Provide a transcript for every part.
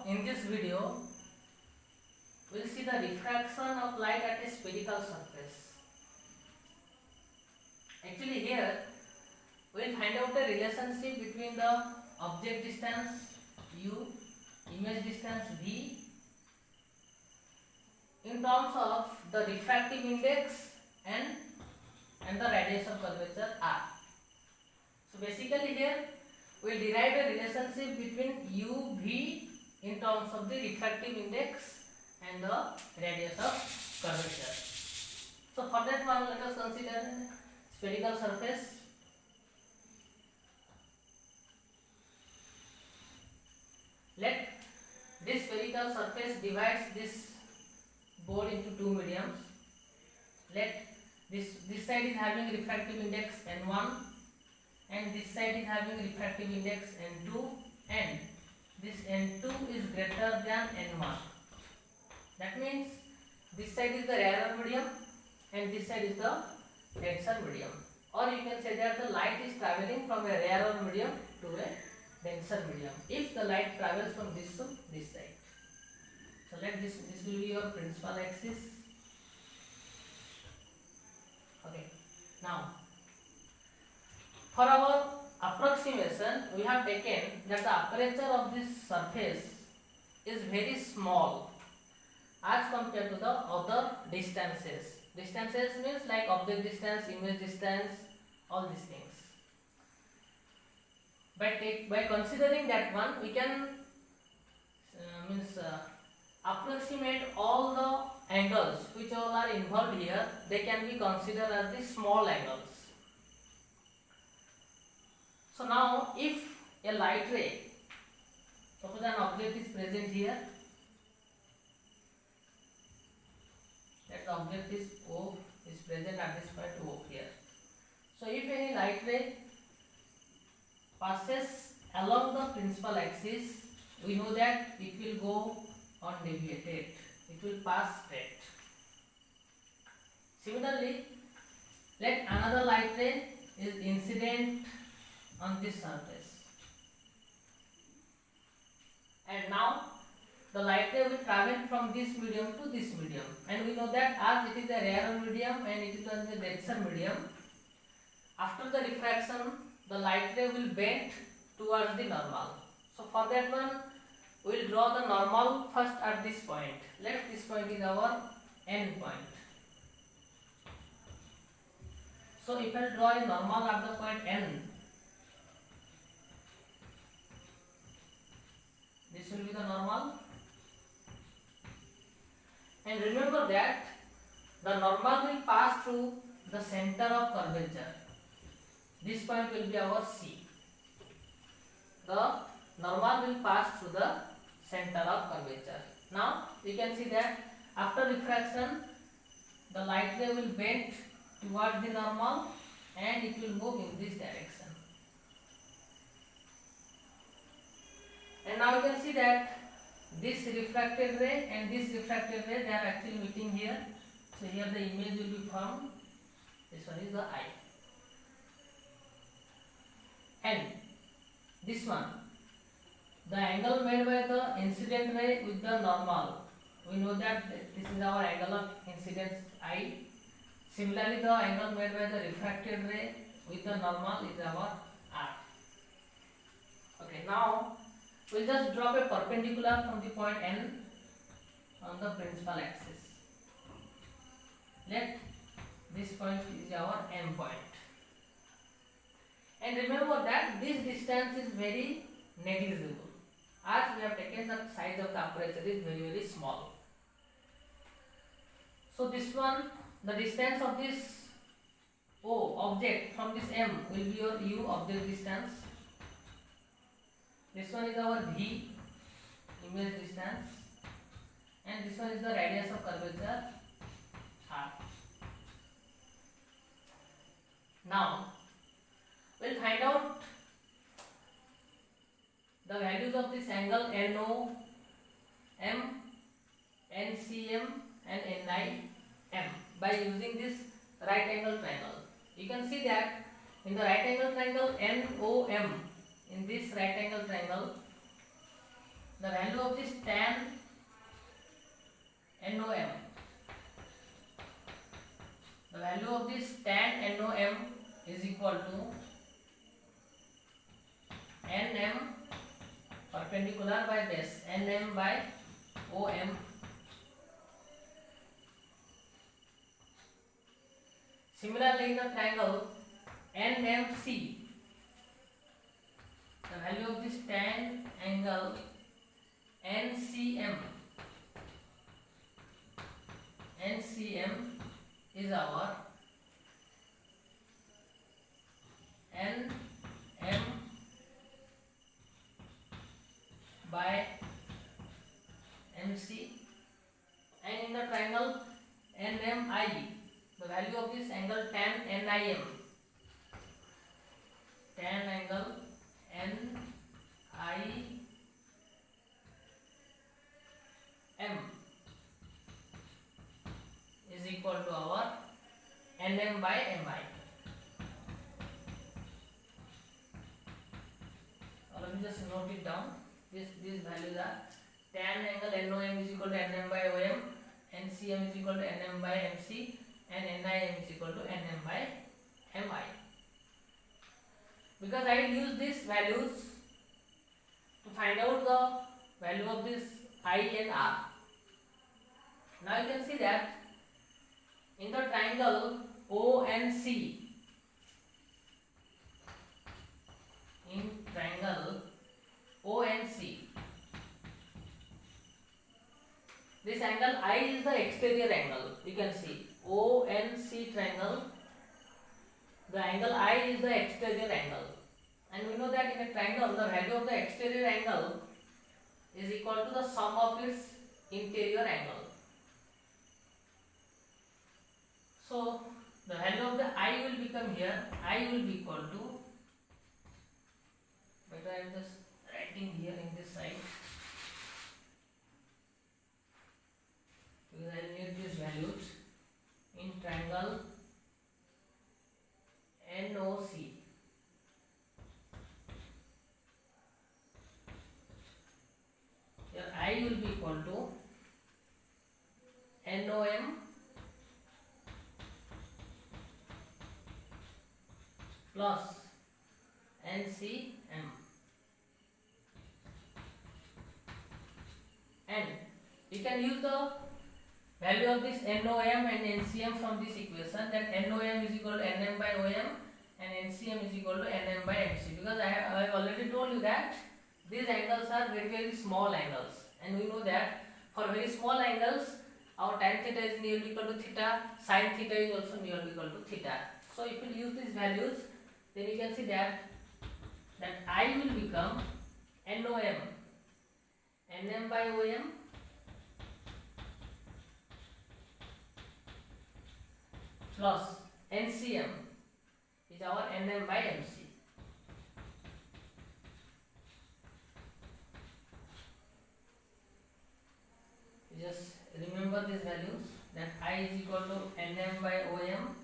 in this video, we'll see the refraction of light at a spherical surface. Actually here, we'll find out the relationship between the object distance u, image distance v, in terms of the refractive index and the radius of curvature r. So basically here, we'll derive a relationship between u, v in terms of the refractive index and the radius of curvature. So for that one, let us consider spherical surface. Let this spherical surface divides this board into two mediums. Let this side is having refractive index n1 and this side is having refractive index n2 and this n2 is greater than n1. That means this side is the rarer medium and this side is the denser medium, or you can say that the light is traveling from a rarer medium to a denser medium if the light travels from this to this side. So let this will be your principal axis. Okay, now for our approximation, we have taken that the aperture of this surface is very small as compared to the other distances. Distances means like object distance, image distance, all these things. By considering that one, we can approximate all the angles which all are involved here. They can be considered as the small angles. So now, if a light ray, suppose an object is present here, that the object is O is present at this point O here. So if any light ray passes along the principal axis, we know that it will go undeviated. It will pass straight. Similarly, let another light ray is incident on this surface, and now the light ray will travel from this medium to this medium, and we know that as it is a rarer medium and it is a denser medium, after the refraction the light ray will bend towards the normal. So for that one, we will draw the normal first at this point. Let this point is our end point. So if I draw a normal at the point N, this will be the normal. And remember that the normal will pass through the center of curvature. This point will be our C. The normal will pass through the center of curvature. Now we can see that after refraction, the light ray will bend towards the normal and it will move in this direction. And now you can see that this refracted ray and this refracted ray, they are actually meeting here. So here the image will be formed. This one is the eye. And this one, the angle made by the incident ray with the normal, we know that this is our angle of incidence I. Similarly, the angle made by the refracted ray with the normal is our R. Okay, now we'll just drop a perpendicular from the point N on the principal axis. Let this point is our M point. And remember that this distance is very negligible, as we have taken the size of the aperture is very small. So this one, the distance of this O object from this M will be your U object distance. This one is our V image distance, and this one is the radius of curvature R. Now we'll find out the values of this angle NO, M, NCM and NIM by using this right angle triangle. You can see that in the right angle triangle NOM, in this right angle triangle the value of this tan NOM, the value of this tan NOM is equal to NM perpendicular by base, NM by OM. Similarly, in the triangle NMC, the value of this tan angle NCM is our NM by MC, and in the triangle NMI, the value of this angle tan NIM, tan angle NIM is equal to our NM by MI. All of you just note it down. These values are tan angle NOM is equal to NM by OM, NCM is equal to NM by MC, and NIM is equal to NM by MI. Because I will use these values to find out the value of this I and R. Now you can see that in the triangle ONC, in triangle ONC, this angle I is the exterior angle. You can see ONC triangle, the angle I is the exterior angle, and we know that in a triangle the value of the exterior angle is equal to the sum of its interior angle. So the value of the I will become here, I will be equal to, but I am just writing here in this side because I need these values in triangle NOC. Here I will be equal to NOM plus NCM, and we can use the value of this NOM and NCM from this equation, that NOM is equal to NM by OM and NCM is equal to NM by MC, because I have already told you that these angles are very small angles, and we know that for very small angles our tan theta is nearly equal to theta, sin theta is also nearly equal to theta. So if you use these values, then you can see that I will become NOM, NM by OM plus NCM is our NM by MC. Just remember these values, that I is equal to NM by OM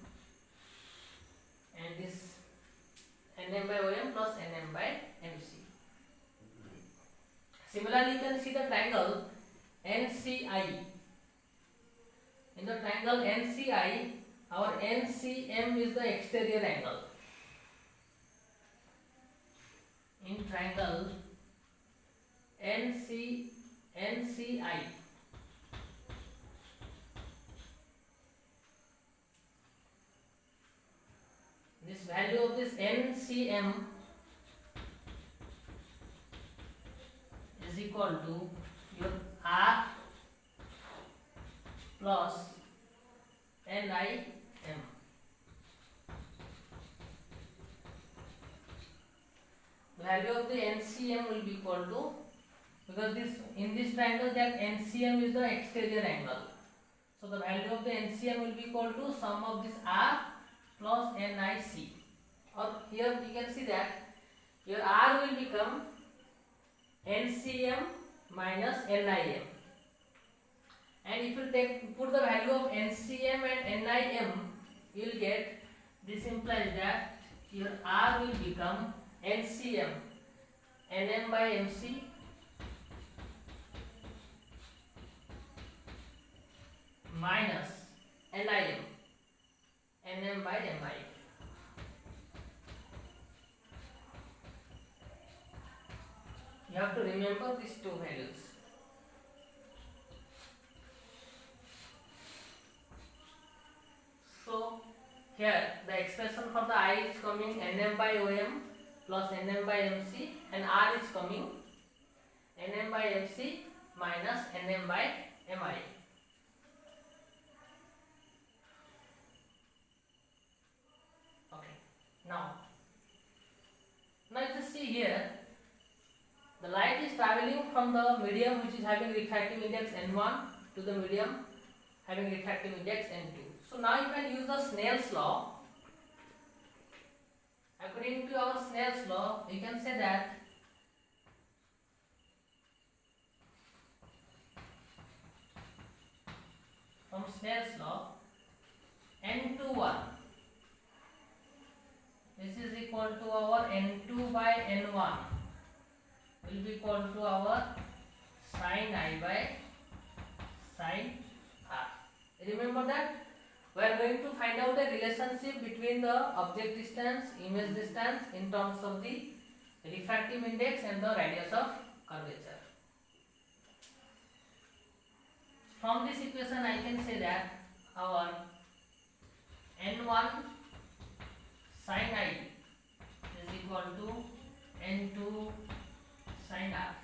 and this NM by OM plus NM by MC. Similarly, you can see the triangle NCI. In the triangle NCI, our NCM is the exterior angle. In triangle NCI, this value of this NCM is equal to your R plus NIM. The value of the NCM will be equal to, because this in this triangle that NCM is the exterior angle, so the value of the NCM will be equal to sum of this R plus NIC. Or here we can see that your R will become NCM minus NIM, and if you put the value of NCM and NIM, you will get, this implies that your R will become NCM NM by MC minus NIM, NM by MI. You have to remember these two values. So here the expression for the I is coming Nm by Om plus Nm by Mc, and R is coming Nm by Mc minus Nm by Mi. Okay. Now just see here, the light is traveling from the medium which is having refractive index N1 to the medium having refractive index N2. So now you can use the Snell's law. According to our Snell's law, you can say that from Snell's law, N21, this is equal to our N2 by N1 will be equal to our sin I by sin R. Remember that we are going to find out a relationship between the object distance, image distance in terms of the refractive index and the radius of curvature. From this equation I can say that our N1 sin I is equal to N2 sin R.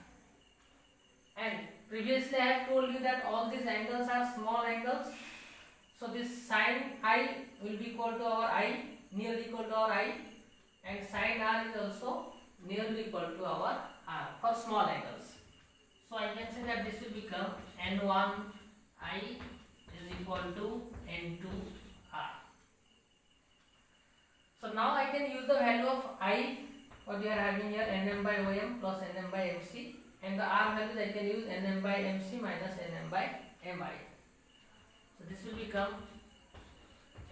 And previously I have told you that all these angles are small angles. So this sin I will be equal to our I, nearly equal to our I, and sin R is also nearly equal to our R for small angles. So I can say that this will become N1 I is equal to N2 R. So now I can use the value of I, what we are having here, Nm by Om plus Nm by Mc, and the R values I can use Nm by Mc minus Nm by Mi. So this will become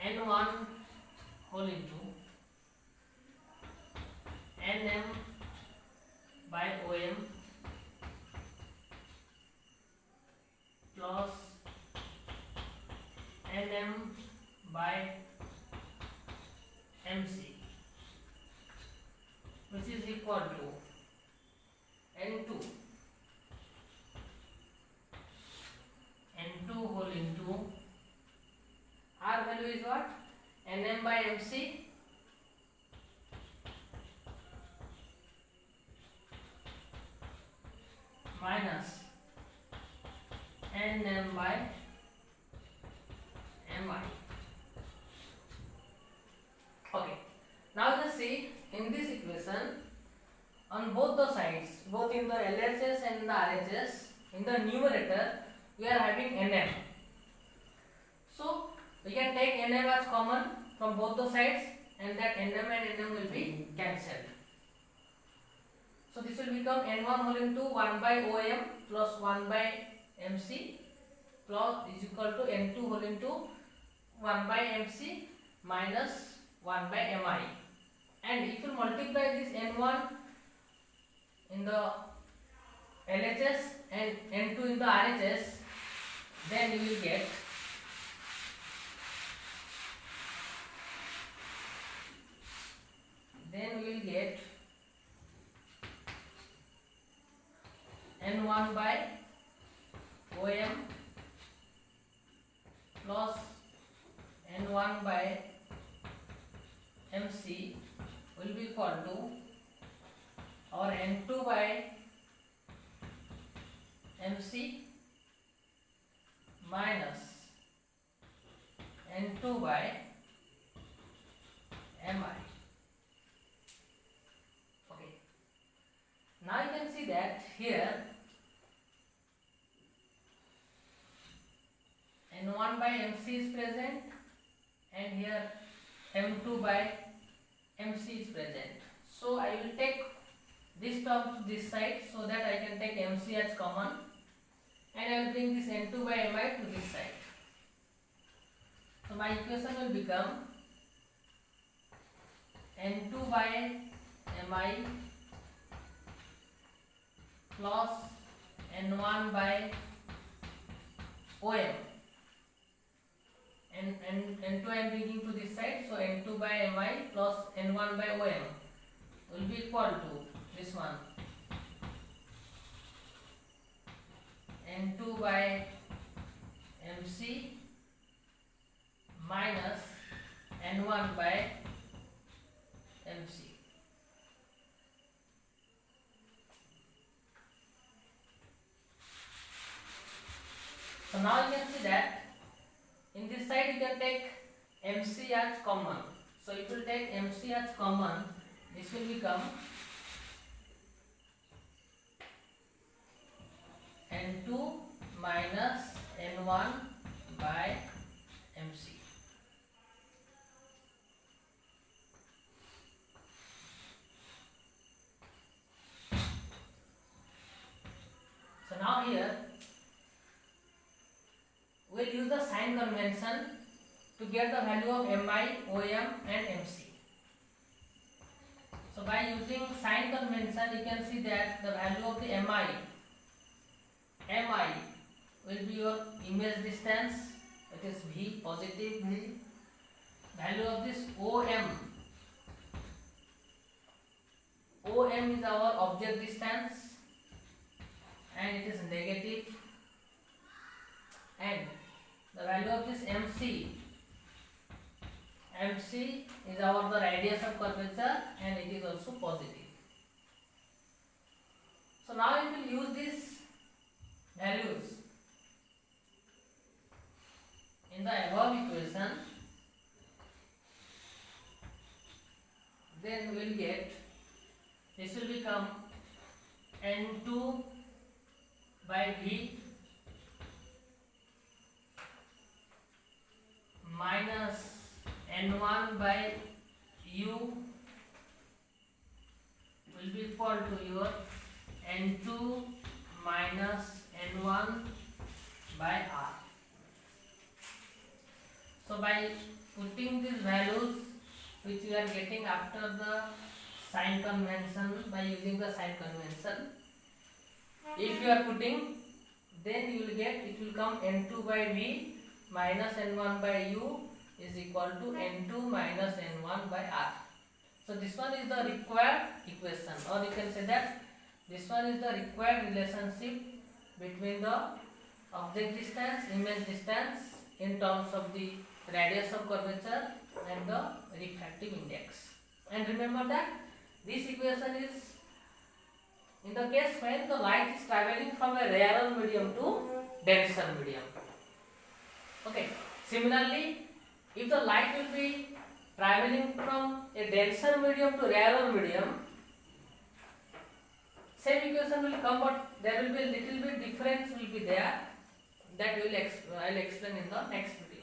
N1 whole into Nm by Om plus Nm by Mc, which is equal to N2 whole into R value is what? Nm by Mc minus Nm by Mi. Okay. Now just see in this equation, on both the sides, both in the LHS and in the RHS, in the numerator we are having Nm. So we can take Nm as common from both the sides, and that Nm and Nm will be cancelled. So this will become N1 whole into 1 by Om plus 1 by Mc plus is equal to N2 whole into 1 by Mc minus 1 by Mi. And if you multiply this N1 in the LHS and N2 in the RHS, then you will get N1 by Om plus N1 by Mc will be equal to or N2 by Mc minus N2 by Mi. Okay. Now you can see that here N1 by Mc is present and here M2 by Mc is present. So I will take this term to this side so that I can take Mc as common, and I will bring this N2 by Mi to this side. So my equation will become N2 by Mi plus N1 by Om n2 I am bringing to this side, so n2 by mi plus n1 by om will be equal to this one, n2 by mc minus n1 by mc. So now you can see that in this side you can take mc as common. So if you take mc as common, this will become n2 minus n1 by mc. So now here we'll use the sign convention to get the value of mi, om and mc. So by using sign convention you can see that the value of the mi will be your image distance, it is v, positive v. Value of this om is our object distance and it is negative, and the value of this mc is our the radius of curvature and it is also positive. So now you will use these values in the above equation, then we will get, this will become n2 by v minus n1 by u will be equal to your n2 minus n1 by r. So by putting these values which we are getting after the sign convention, by using the sign convention, if you are putting, then you will get, it will come n2 by v minus n1 by u is equal to n2 minus n1 by r. So this one is the required equation, or you can say that this one is the required relationship between the object distance, image distance in terms of the radius of curvature and the refractive index. And remember that this equation is in the case when the light is traveling from a rarer medium to denser medium. Okay. Similarly, if the light will be traveling from a denser medium to rarer medium, same equation will come, but there will be a little bit difference will be there. That I will explain in the next video.